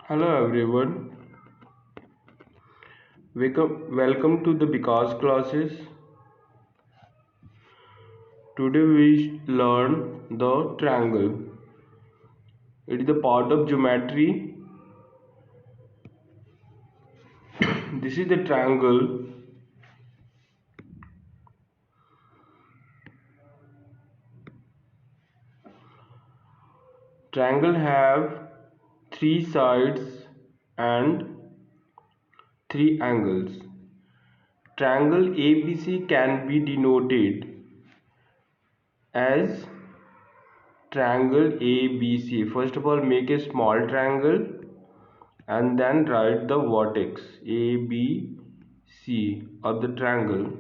Hello everyone, welcome to the Vikas classes. Today we learn the triangle. It is a part of geometry. This is the triangle. Triangle have three sides and three angles. Triangle ABC can be denoted as triangle ABC. First of all, make a small triangle and then write the vertex ABC of the triangle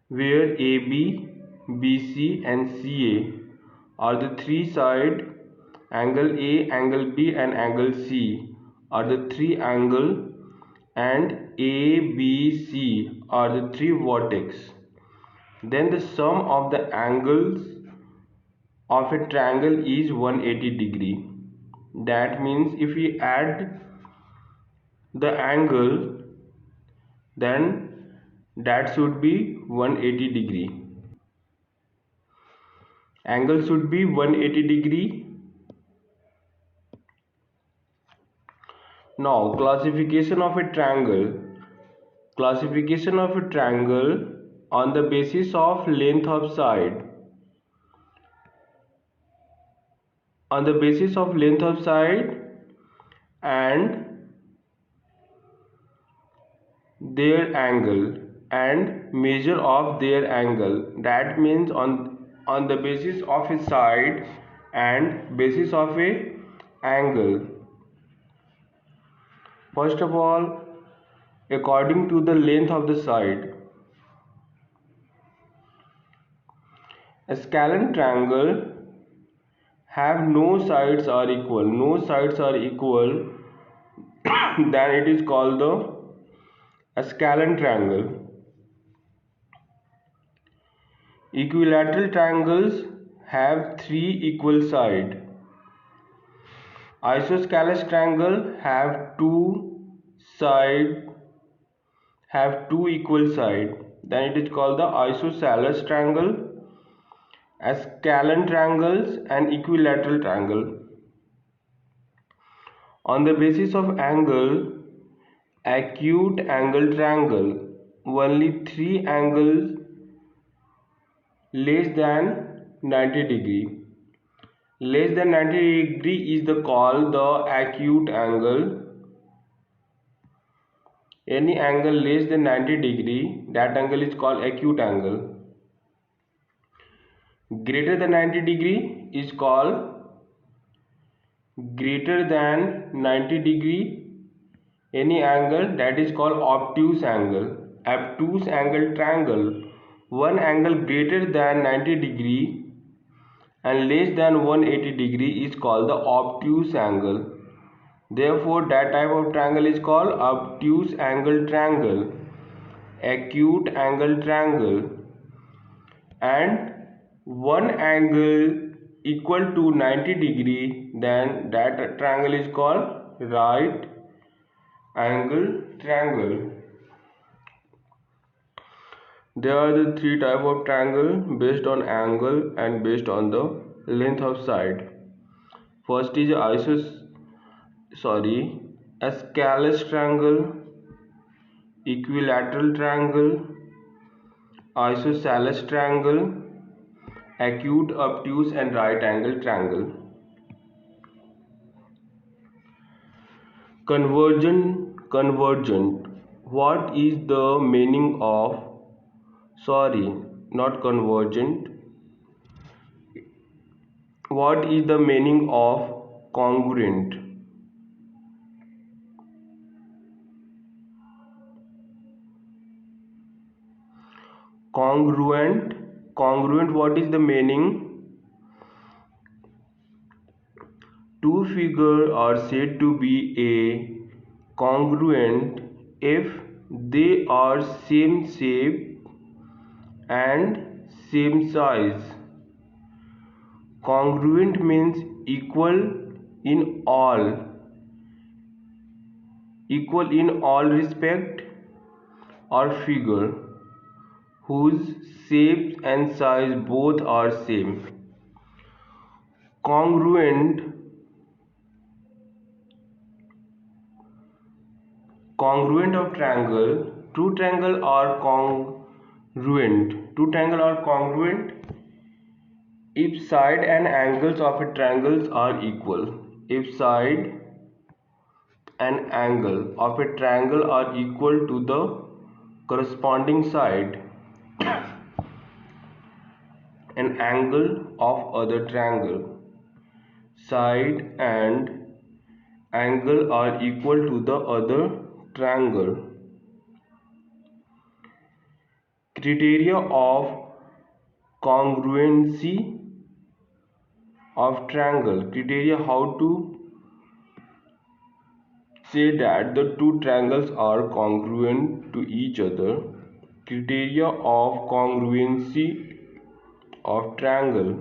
where AB, BC and CA are the three sides. Angle A, angle B and angle C are the three angles, and ABC are the three vertex. Then the sum of the angles of a triangle is 180 degree. That means if we add the angle, then that should be 180 degree. Angle should be 180 degree. Now classification of a triangle. Classification of a triangle on the basis of length of side. On the basis of length of side and their angle and measure of their angle. That means on the basis of a side and basis of a angle. First of all, according to the length of the side, a scalene triangle have no sides are equal. No sides are equal, then it is called a scalene triangle. Equilateral triangles have three equal sides. Isosceles triangle have two equal sides. Then it is called the isosceles triangle. As scalene triangles and equilateral triangle. On the basis of angle, acute angle triangle, only three angles less than 90 degree. Less than 90 degree is the called the acute angle. Any angle less than 90 degree, that angle is called acute angle. Greater than 90 degree is called greater than 90 degree any angle, that is called obtuse angle. Obtuse angle triangle, one angle greater than 90 degree and less than 180 degree is called the obtuse angle. Therefore that type of triangle is called obtuse angle triangle, acute angle triangle, and one angle equal to 90 degree, then that triangle is called right angle triangle. There are the three type of triangle based on angle and based on the length of side. First is a scalene triangle, equilateral triangle, isosceles triangle, acute, obtuse and right angle triangle. Convergent. What is the meaning of not convergent? What is the meaning of congruent? Congruent, what is the meaning? Two figures are said to be a congruent if they are same shape and same size. Congruent means equal in all equal in all respect or figure whose shape and size both are same. Congruent of triangle. Two triangle are congruent if side and angles of a triangle are equal. If side and angle of a triangle are equal to the corresponding side and angle of other triangle. Side and angle are equal to the other triangle. Criteria of congruency of triangle. Criteria how to say that the two triangles are congruent to each other. Criteria of congruency of triangle.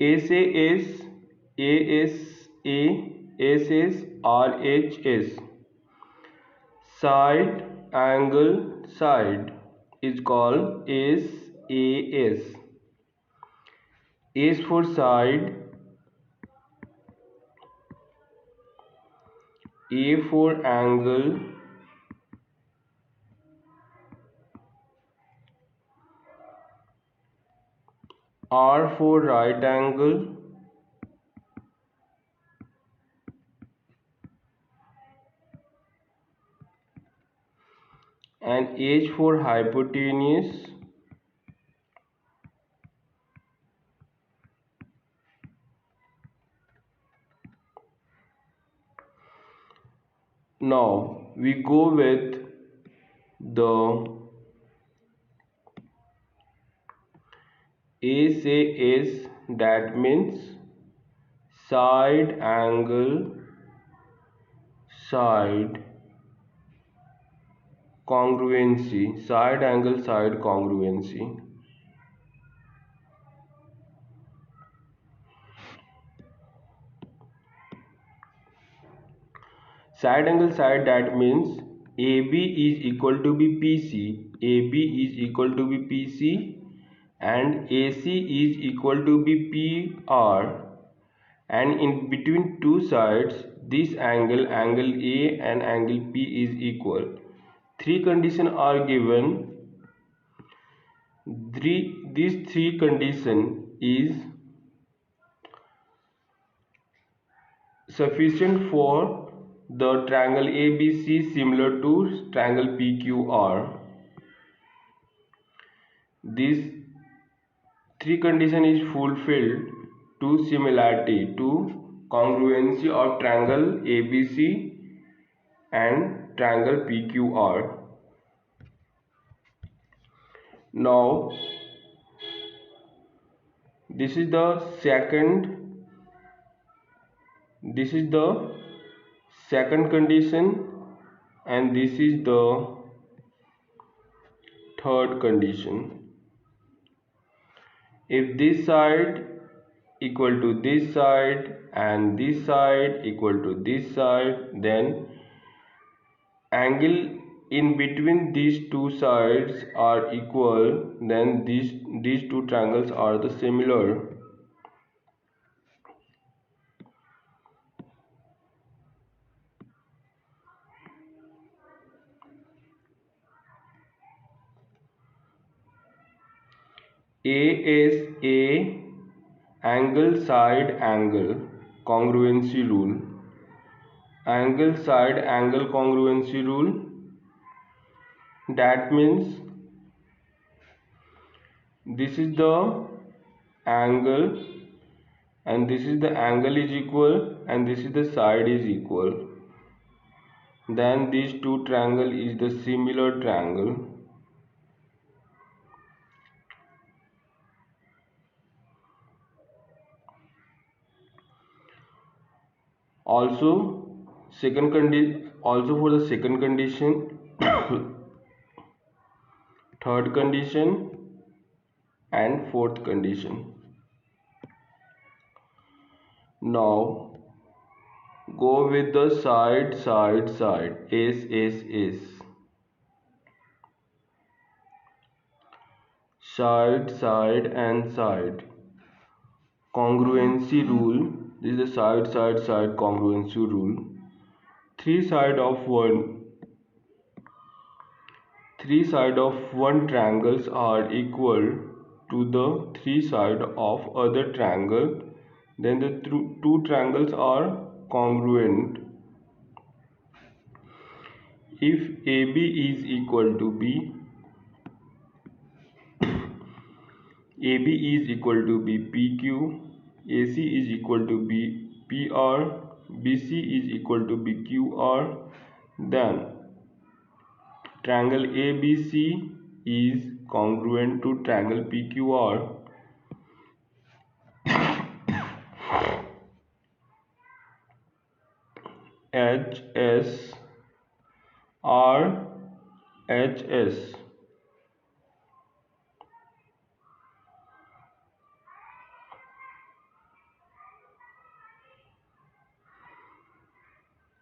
SAS, ASA, SS, RHS. Side angle side is called SAS. S for side, A for angle, R for right angle, and H for hypotenuse. Now we go with the SAS, that means side angle side congruency. Side angle side congruency. Side angle side, that means AB is equal to be PC, AB is equal to be PC, and AC is equal to be PR, and in between two sides this angle A and angle P is equal. Three conditions are given. These three condition is sufficient for the triangle ABC similar to triangle PQR. These three condition is fulfilled to similarity to congruency of triangle ABC and triangle PQR. Now this is the second condition, and this is the third condition. If this side equal to this side and this side equal to this side, then angle in between these two sides are equal, then these two triangles are the similar. ASA, angle side angle congruency rule. Angle side angle congruency rule, that means this is the angle and this is the angle is equal and this is the side is equal, then these two triangle is the similar triangle. Also also for the second condition, third condition and fourth condition. Now go with the side S. Side and side congruency rule. This is the side congruency rule. Three side of one triangles are equal to the three side of other triangle, then the two triangles are congruent if AB is equal to B, PQ, AC is equal to PR, BC is equal to BQR, then triangle ABC is congruent to triangle PQR. HS RHS.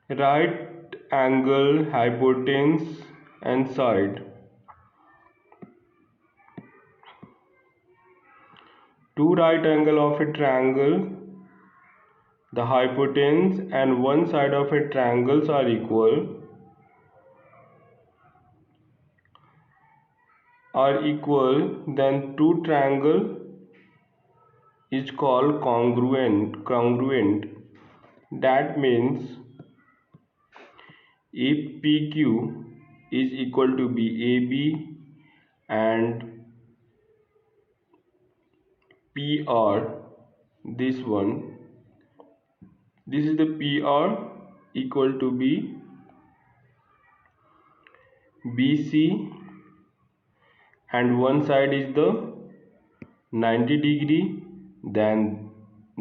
Right angle, hypotenuse and side. Two right angle of a triangle, the hypotenuse and one side of a triangle are equal, then two triangle is called congruent. That means if PQ is equal to AB and PR, this is the PR equal to BC and one side is the 90 degree, then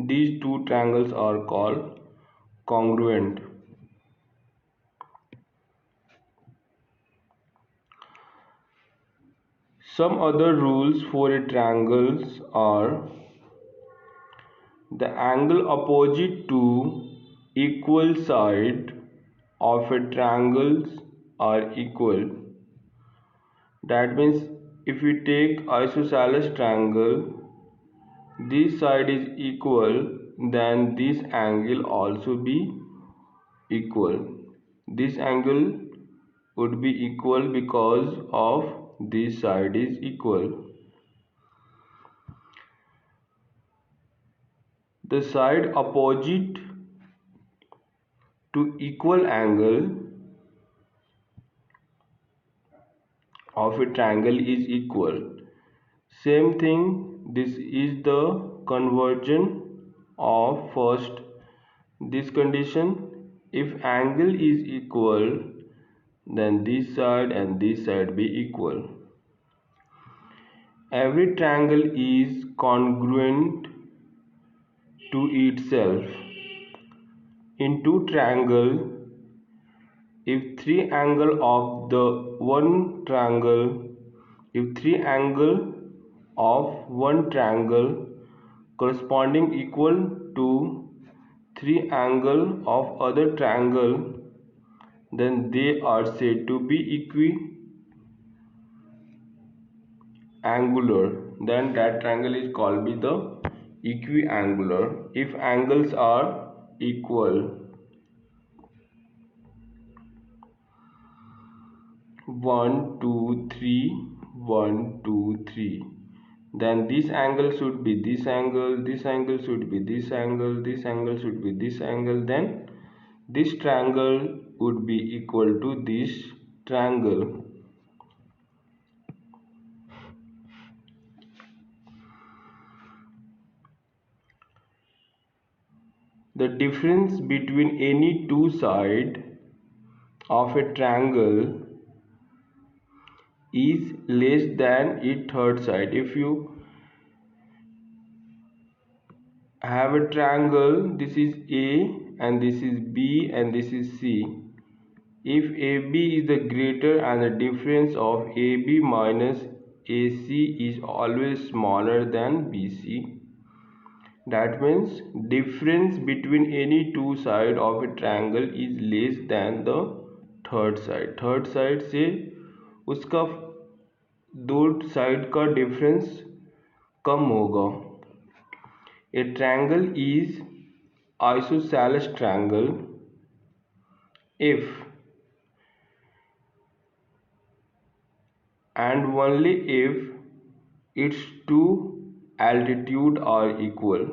these two triangles are called congruent. Some other rules for a triangles are: the angle opposite to equal side of a triangles are equal. That means if we take isosceles triangle, this side is equal, then this angle also be equal. This angle would be equal because of this side is equal. The side opposite to equal angle of a triangle is equal. Same thing, this is the conversion of first this condition. If angle is equal, then this side and this side be equal. Every triangle is congruent to itself. In two triangles, if three angle of one triangle corresponding equal to three angle of other triangle, then they are said to be equiangular. Then that triangle is called the equiangular if angles are equal. 1 2 3 1 2 3, then this angle should be this angle, this angle should be this angle, this angle should be this angle, then this triangle would be equal to this triangle. The difference between any two sides of a triangle is less than its third side. If you have a triangle, this is A and this is B and this is C. If AB is the greater and the difference of AB minus AC is always smaller than BC, that means difference between any two sides of a triangle is less than the third side. Third side से उसका दो side का difference कम होगा. A triangle is isosceles triangle if and only if its two altitude are equal.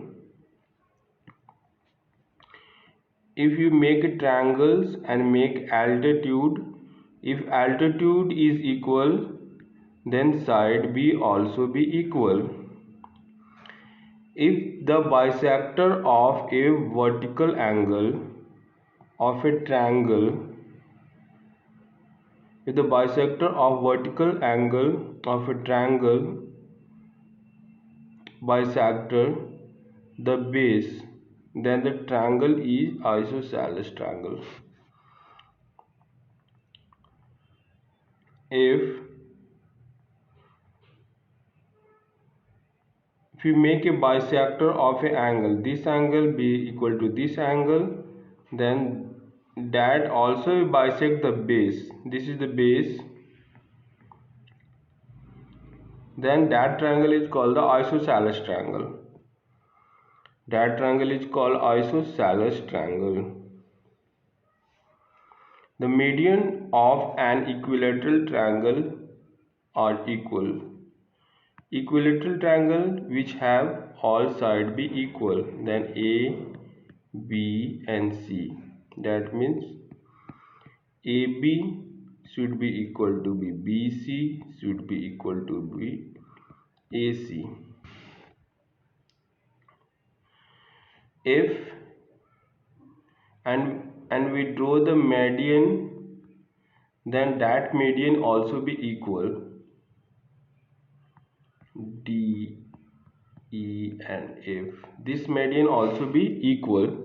If you make triangles and make altitude, if altitude is equal, then side B also be equal. If the bisector of a vertical angle of a triangle, if the bisector of vertical angle of a triangle bisector the base, then the triangle is isosceles triangle. If you make a bisector of an angle, this angle be equal to this angle, then that also bisect the base, this is the base, then that triangle is called the isosceles triangle. That triangle is called isosceles triangle. The median of an equilateral triangle are equal. Equilateral triangle which have all sides be equal, then A, B and C. That means AB should be equal to B, BC should be equal to B, AC. If and we draw the median, then that median also be equal, D, E and F. This median also be equal.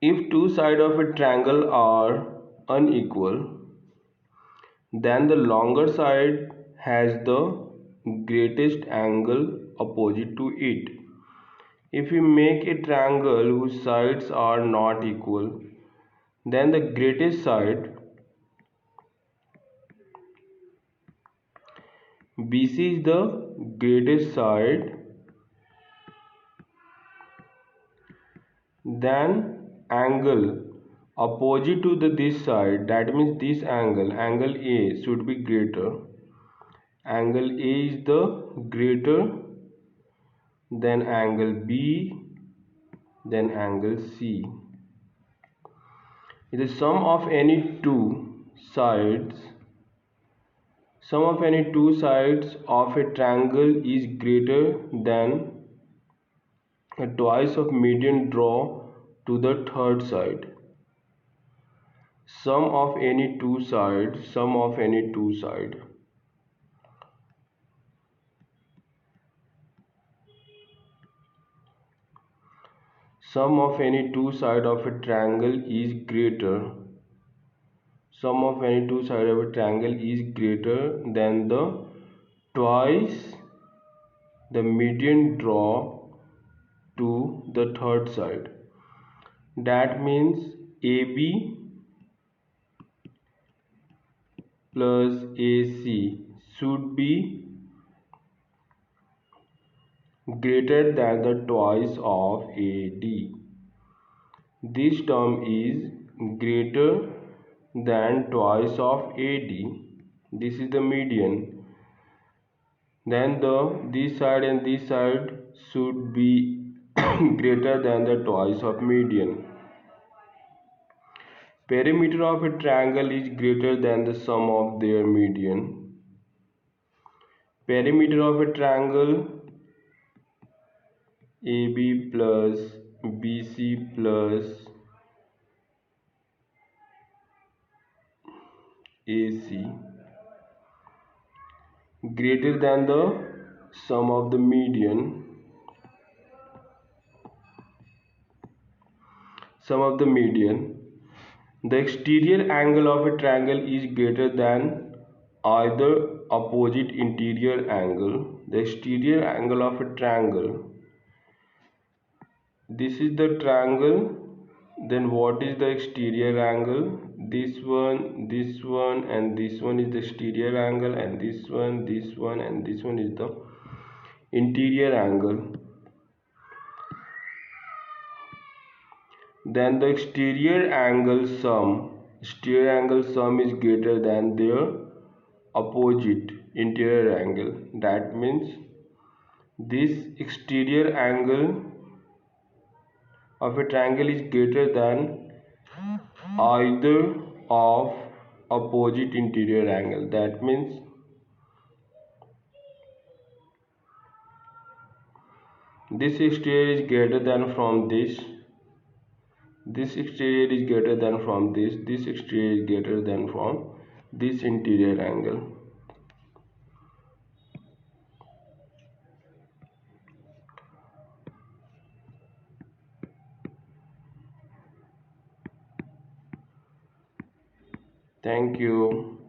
If two sides of a triangle are unequal, then the longer side has the greatest angle opposite to it. If we make a triangle whose sides are not equal, then the greatest side BC is the greatest side, then angle opposite to this side, that means this angle A should be greater. Angle A is the greater than angle B, then angle C. The sum of any two sides of a triangle is greater than twice of median draw to the third side. Sum of any two sides sum of any two sides of a triangle is greater. Sum of any two sides of a triangle is greater than the twice the median draw to the third side. That means AB plus AC should be greater than the twice of AD. This term is greater than twice of AD. This is the median. Then this side and this side should be greater than the twice of median. Perimeter of a triangle is greater than the sum of their median. Perimeter of a triangle AB plus BC plus AC greater than the sum of the median. sum of the median. The exterior angle of a triangle is greater than either opposite interior angle. The exterior angle of a triangle, this is the triangle, then what is the exterior angle? This one, and this one is the exterior angle, and this one, and this one is the interior angle. Then the exterior angle sum is greater than their opposite interior angle. That means this exterior angle of a triangle is greater than either of opposite interior angle. That means this exterior is greater than from this exterior is greater than from this exterior is greater than from this interior angle. Thank you.